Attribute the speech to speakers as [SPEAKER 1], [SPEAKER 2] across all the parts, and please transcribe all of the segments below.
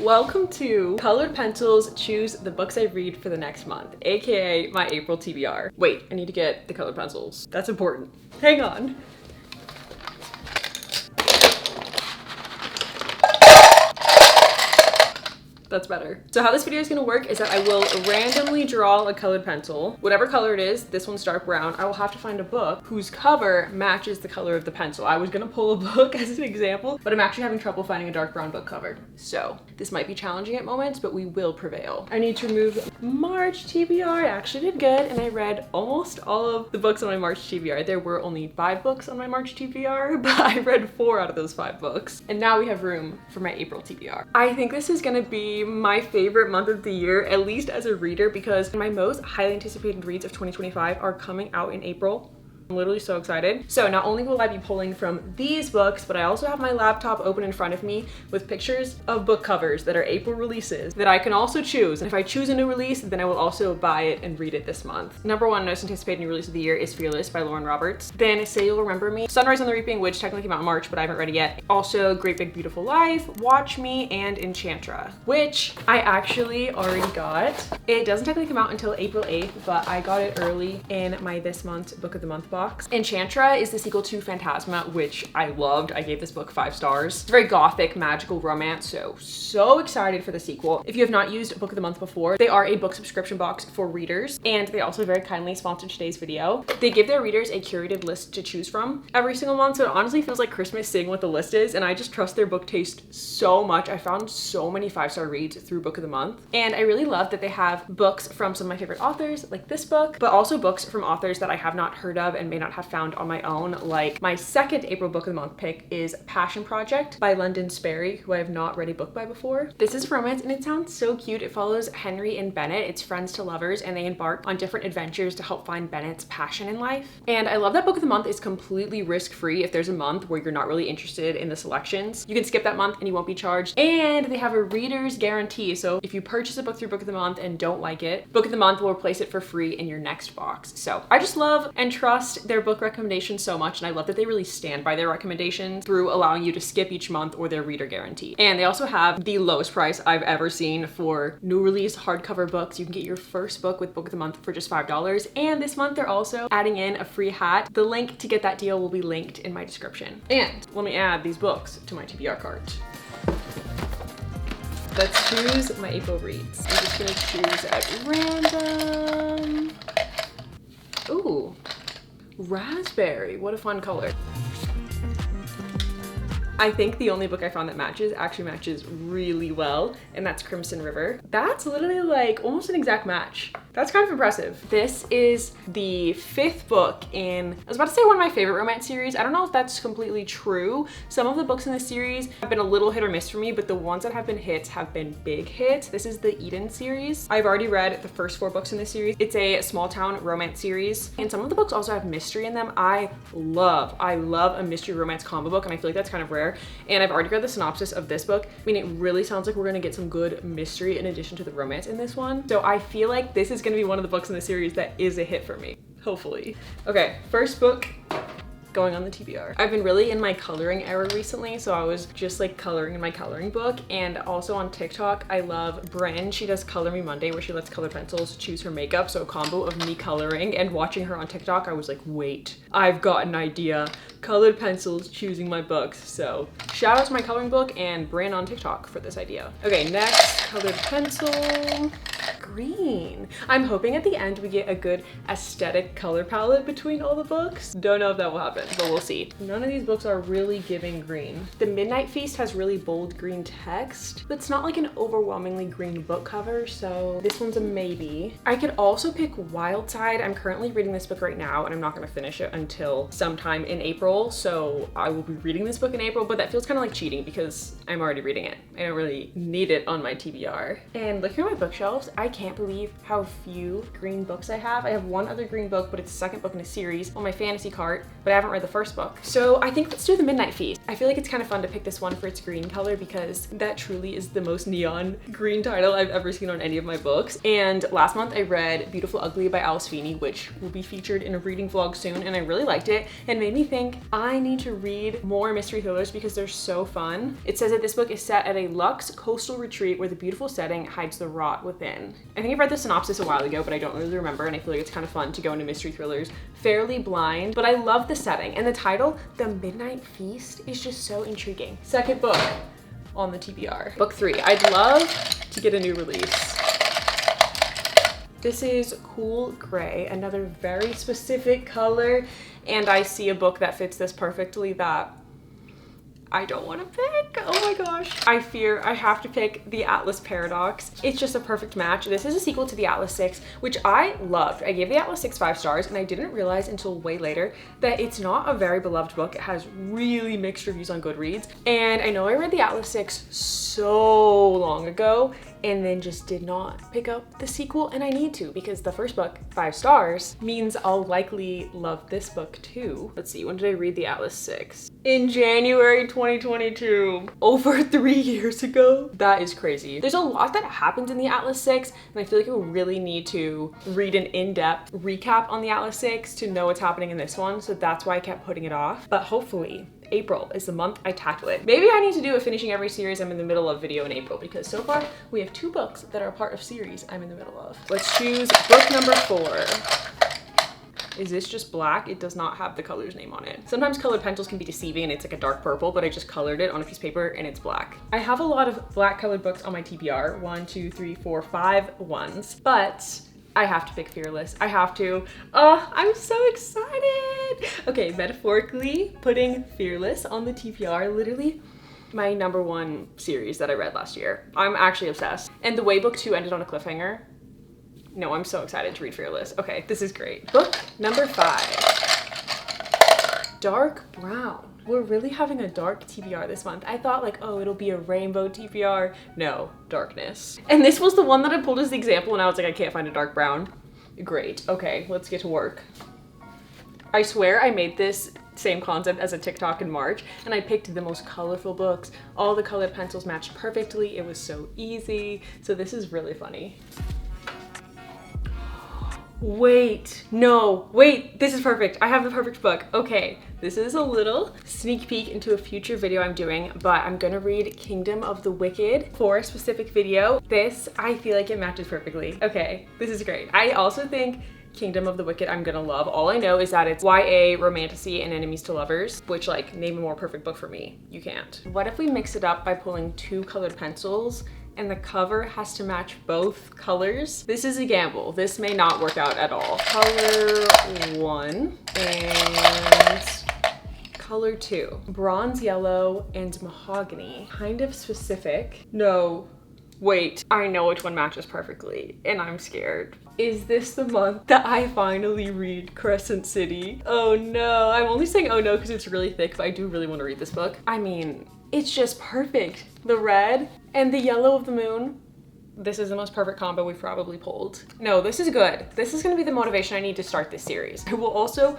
[SPEAKER 1] Welcome to Colored Pencils Choose the Books I Read for the Next Month, aka my April TBR. Wait, I need to get the colored pencils. That's important. Hang on. That's better. So how this video is gonna work is that I will randomly draw a colored pencil. Whatever color it is, this one's dark brown, I will have to find a book whose cover matches the color of the pencil. I was gonna pull a book as an example, but I'm actually having trouble finding a dark brown book cover. So this might be challenging at moments, but we will prevail. I need to remove March TBR. I actually did good, and I read almost all of the books on my March TBR. There were only 5 books on my March TBR, but I read 4 out of those 5 books. And now we have room for my April TBR. I think this is gonna be my favorite month of the year, at least as a reader, because my most highly anticipated reads of 2025 are coming out in April. I'm literally so excited. So not only will I be pulling from these books, but I also have my laptop open in front of me with pictures of book covers that are April releases that I can also choose. And if I choose a new release, then I will also buy it and read it this month. Number 1 most anticipated new release of the year is Fearless by Lauren Roberts. Then Say You'll Remember Me, Sunrise on the Reaping, which technically came out in March, but I haven't read it yet. Also Great Big Beautiful Life, Watch Me, and Enchantra, which I actually already got. It doesn't technically come out until April 8th, but I got it early in my this month's Book of the Month box. Enchantra is the sequel to Phantasma, which I loved. I gave this book 5 stars. It's a very gothic, magical romance, so excited for the sequel. If you have not used Book of the Month before, they are a book subscription box for readers, and they also very kindly sponsored today's video. They give their readers a curated list to choose from every single month, so it honestly feels like Christmas seeing what the list is, and I just trust their book taste so much. I found so many 5-star reads through Book of the Month, and I really love that they have books from some of my favorite authors, like this book, but also books from authors that I have not heard of and may not have found on my own. Like my second April Book of the Month pick is Passion Project by London Sperry, who I have not read a book by before. This is romance and it sounds so cute. It follows Henry and Bennett. It's friends to lovers, and they embark on different adventures to help find Bennett's passion in life. And I love that Book of the Month is completely risk-free. If there's a month where you're not really interested in the selections, you can skip that month and you won't be charged. And they have a reader's guarantee. So if you purchase a book through Book of the Month and don't like it, Book of the Month will replace it for free in your next box. So I just love and trust their book recommendations so much, and I love that they really stand by their recommendations through allowing you to skip each month or their reader guarantee. And they also have the lowest price I've ever seen for new release hardcover books. You can get your first book with Book of the Month for just $5, and this month they're also adding in a free hat. The link to get that deal will be linked in my description. And let me add these books to my TBR cart. Let's choose my April reads. I'm just gonna choose at random. Ooh. Raspberry, what a fun color. I think the only book I found that actually matches really well, and that's Crimson River. That's literally like almost an exact match. That's kind of impressive. This is the 5th book in, I was about to say one of my favorite romance series. I don't know if that's completely true. Some of the books in this series have been a little hit or miss for me, but the ones that have been hits have been big hits. This is the Eden series. I've already read the first 4 books in this series. It's a small town romance series, and some of the books also have mystery in them. I love a mystery romance combo book, and I feel like that's kind of rare. And I've already read the synopsis of this book. I mean, it really sounds like we're gonna get some good mystery in addition to the romance in this one. So I feel like this is gonna be one of the books in the series that is a hit for me, hopefully. Okay, first book going on the TBR. I've been really in my coloring era recently, so I was just like coloring in my coloring book. And also on TikTok, I love Bryn. She does Color Me Monday, where she lets colored pencils choose her makeup. So a combo of me coloring and watching her on TikTok, I was like, wait, I've got an idea. Colored pencils choosing my books. So shout out to my coloring book and Bryn on TikTok for this idea. Okay, next colored pencil. Green. I'm hoping at the end we get a good aesthetic color palette between all the books. Don't know if that will happen, but we'll see. None of these books are really giving green. The Midnight Feast has really bold green text, but it's not like an overwhelmingly green book cover, so this one's a maybe. I could also pick Wild Side. I'm currently reading this book right now, and I'm not gonna finish it until sometime in April, so I will be reading this book in April, but that feels kind of like cheating because I'm already reading it. I don't really need it on my TBR. And looking at my bookshelves, I can't believe how few green books I have. I have one other green book, but it's the 2nd book in a series on my fantasy cart, but I haven't read the first book. So I think let's do The Midnight Feast. I feel like it's kind of fun to pick this one for its green color because that truly is the most neon green title I've ever seen on any of my books. And last month I read Beautiful Ugly by Alice Feeney, which will be featured in a reading vlog soon, and I really liked it and made me think I need to read more mystery thrillers because they're so fun. It says that this book is set at a luxe coastal retreat where the beautiful setting hides the rot within. I think I read the synopsis a while ago, but I don't really remember, and I feel like it's kind of fun to go into mystery thrillers fairly blind, but I love the setting, and the title, The Midnight Feast, is just so intriguing. Second book on the TBR. Book 3. I'd love to get a new release. This is Cool Gray, another very specific color, and I see a book that fits this perfectly that I don't want to pick. Oh my gosh. I fear I have to pick The Atlas Paradox. It's just a perfect match. This is a sequel to The Atlas 6, which I loved. I gave The Atlas 6 5 stars, and I didn't realize until way later that it's not a very beloved book. It has really mixed reviews on Goodreads. And I know I read The Atlas 6 so long ago and then just did not pick up the sequel, and I need to because the first book, 5 stars, means I'll likely love this book too. Let's see, when did I read The Atlas 6? In January 2022, over 3 years ago. That is crazy. There's a lot that happens in The Atlas 6, and I feel like I really need to read an in-depth recap on The Atlas 6 to know what's happening in this one, so that's why I kept putting it off. But hopefully, April is the month I tackle it. Maybe I need to do a finishing every series I'm in the middle of video in April, because so far we have 2 books that are part of series I'm in the middle of. Let's choose book number 4. Is this just black? It does not have the color's name on it. Sometimes colored pencils can be deceiving and it's like a dark purple, but I just colored it on a piece of paper and it's black. I have a lot of black colored books on my TBR. 1, 2, 3, 4, 5 ones, but I have to pick Fearless. I have to. Oh, I'm so excited. Okay, metaphorically putting Fearless on the TBR, literally my #1 series that I read last year. I'm actually obsessed. And the way book 2 ended on a cliffhanger. No, I'm so excited to read Fearless. Okay, this is great. Book number 5, Dark Brown. We're really having a dark TBR this month. I thought like, oh, it'll be a rainbow TBR. No, darkness. And this was the one that I pulled as the example, and I was like, I can't find a dark brown. Great, okay, let's get to work. I swear I made this same concept as a TikTok in March, and I picked the most colorful books. All the colored pencils matched perfectly. It was so easy. So this is really funny. Wait, no, wait, this is perfect. I have the perfect book. Okay, this is a little sneak peek into a future video I'm doing, but I'm gonna read Kingdom of the Wicked for a specific video. This, I feel like it matches perfectly. Okay, this is great. I also think Kingdom of the Wicked I'm gonna love. All I know is that it's YA, romantasy, and enemies to lovers, which like, name a more perfect book for me. You can't. What if we mix it up by pulling 2 colored pencils and the cover has to match both colors? This is a gamble. This may not work out at all. Color 1 and color 2. Bronze yellow and mahogany. Kind of specific. No, wait, I know which one matches perfectly and I'm scared. Is this the month that I finally read Crescent City? Oh no, I'm only saying oh no because it's really thick, but I do really want to read this book. I mean, it's just perfect. The red and the yellow of the moon. This is the most perfect combo we've probably pulled. No, this is good. This is gonna be the motivation I need to start this series. I will also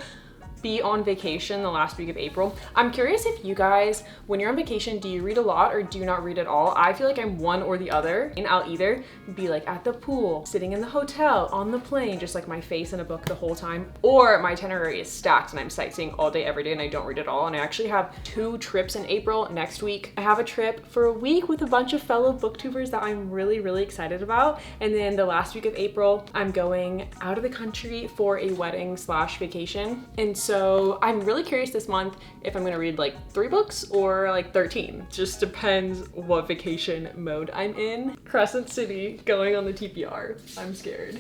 [SPEAKER 1] be on vacation the last week of April. I'm curious if you guys, when you're on vacation, do you read a lot or do you not read at all? I feel like I'm one or the other, and I'll either be like at the pool, sitting in the hotel, on the plane, just like my face in a book the whole time, or my itinerary is stacked and I'm sightseeing all day, every day, and I don't read at all. And I actually have 2 trips in April. Next week, I have a trip for a week with a bunch of fellow booktubers that I'm really, really excited about. And then the last week of April, I'm going out of the country for a wedding / vacation. And so I'm really curious this month if I'm gonna read like 3 books or like 13. Just depends what vacation mode I'm in. Crescent City going on the TBR. I'm scared.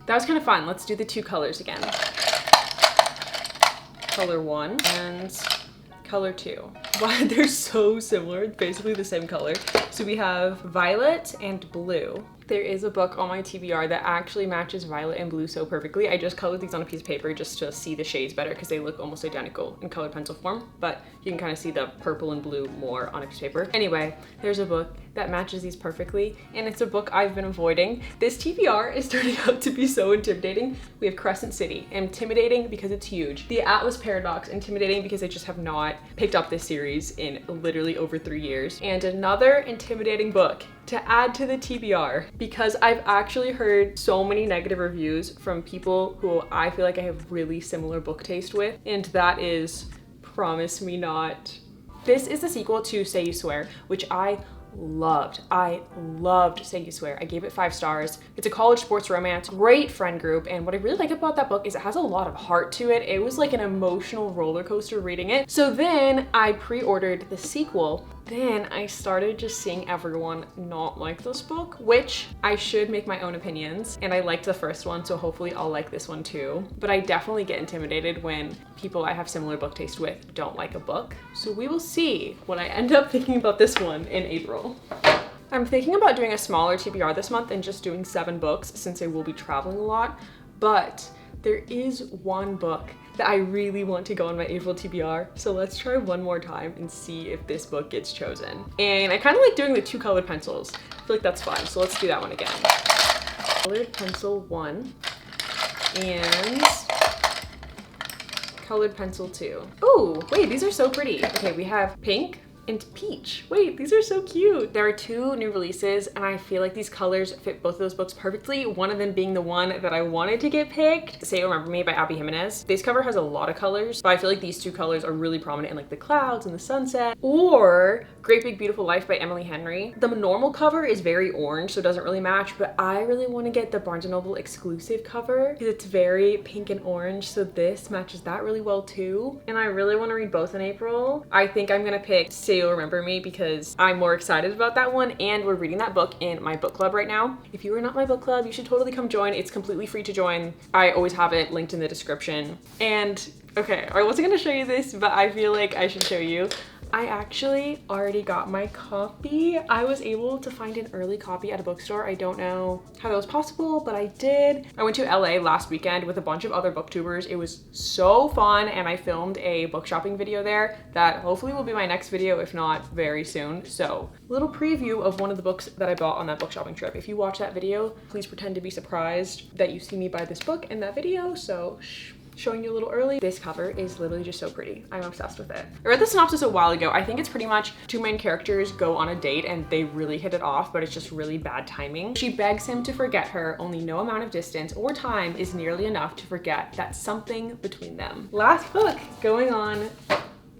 [SPEAKER 1] That was kind of fun. Let's do the 2 colors again. Color 1 and color 2. Wow, they're so similar, basically the same color. So we have violet and blue. There is a book on my TBR that actually matches violet and blue so perfectly. I just colored these on a piece of paper just to see the shades better because they look almost identical in colored pencil form, but you can kind of see the purple and blue more on a piece of paper. Anyway, there's a book that matches these perfectly, and it's a book I've been avoiding. This TBR is turning out to be so intimidating. We have Crescent City, intimidating because it's huge. The Atlas Paradox, intimidating because I just have not picked up this series in literally over 3 years. And another intimidating book to add to the TBR because I've actually heard so many negative reviews from people who I feel like I have really similar book taste with, and that is Promise Me Not. This is the sequel to Say You Swear, which I loved. I loved Say You Swear. I gave it 5 stars. It's a college sports romance, great friend group, and what I really like about that book is it has a lot of heart to it. It was like an emotional roller coaster reading it. So then I pre-ordered the sequel. Then I started just seeing everyone not like this book, which I should make my own opinions, and I liked the first one, so hopefully I'll like this one too. But I definitely get intimidated when people I have similar book taste with don't like a book. So we will see what I end up thinking about this one in April. I'm thinking about doing a smaller TBR this month and just doing 7 books since I will be traveling a lot, but there is one book that I really want to go on my April TBR. So let's try one more time and see if this book gets chosen. And I kind of like doing the 2 colored pencils. I feel like that's fun. So let's do that one again. Colored pencil 1 and colored pencil 2. Oh, wait, these are so pretty. Okay, we have pink and peach. Wait, these are so cute. There are 2 new releases and I feel like these colors fit both of those books perfectly. One of them being the one that I wanted to get picked, Say You Remember Me by Abby Jimenez. This cover has a lot of colors, but I feel like these 2 colors are really prominent in like the clouds and the sunset. Or Great Big Beautiful Life by Emily Henry. The normal cover is very orange, so it doesn't really match, but I really want to get the Barnes & Noble exclusive cover because it's very pink and orange, so this matches that really well too. And I really want to read both in April. I think I'm gonna pick Say You Remember Me because I'm more excited about that one, and we're reading that book in my book club right now. If you are not my book club, you should totally come join. It's completely free to join. I always have it linked in the description. And okay, I wasn't gonna show you this, but I feel like I should show you. I actually already got my copy. I was able to find an early copy at a bookstore. I don't know how that was possible, but I did. I went to LA last weekend with a bunch of other booktubers. It was so fun, and I filmed a book shopping video there that hopefully will be my next video, if not very soon. So, little preview of one of the books that I bought on that book shopping trip. If you watch that video, please pretend to be surprised that you see me buy this book in that video, so shh. Showing you a little early. This cover is literally just so pretty. I'm obsessed with it. I read the synopsis a while ago. I think it's pretty much 2 main characters go on a date and they really hit it off, but it's just really bad timing. She begs him to forget her, only no amount of distance or time is nearly enough to forget that something between them. Last book going on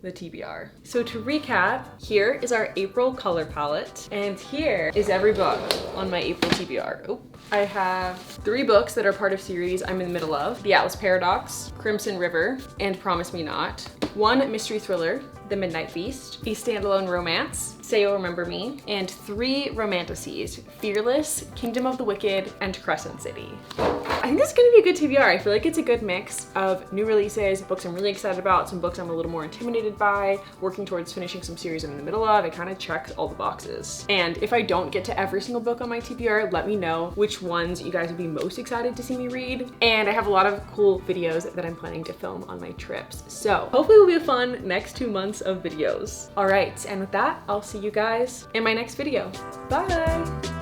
[SPEAKER 1] the TBR. So to recap, here is our April color palette, and here is every book on my April TBR. Oh, I have 3 books that are part of series I'm in the middle of: The Atlas Paradox, Crimson River, and Promise Me Not. 1 mystery thriller, The Midnight Feast, a standalone romance, Say You Remember Me, and 3 romantasies, Fearless, Kingdom of the Wicked, and Crescent City. I think this is gonna be a good TBR. I feel like it's a good mix of new releases, books I'm really excited about, some books I'm a little more intimidated by, working towards finishing some series I'm in the middle of. It kind of checks all the boxes. And if I don't get to every single book on my TBR, let me know which ones you guys would be most excited to see me read. And I have a lot of cool videos that I'm planning to film on my trips. So hopefully it will be a fun next 2 months of videos. All right, and with that, I'll see you guys in my next video. Bye.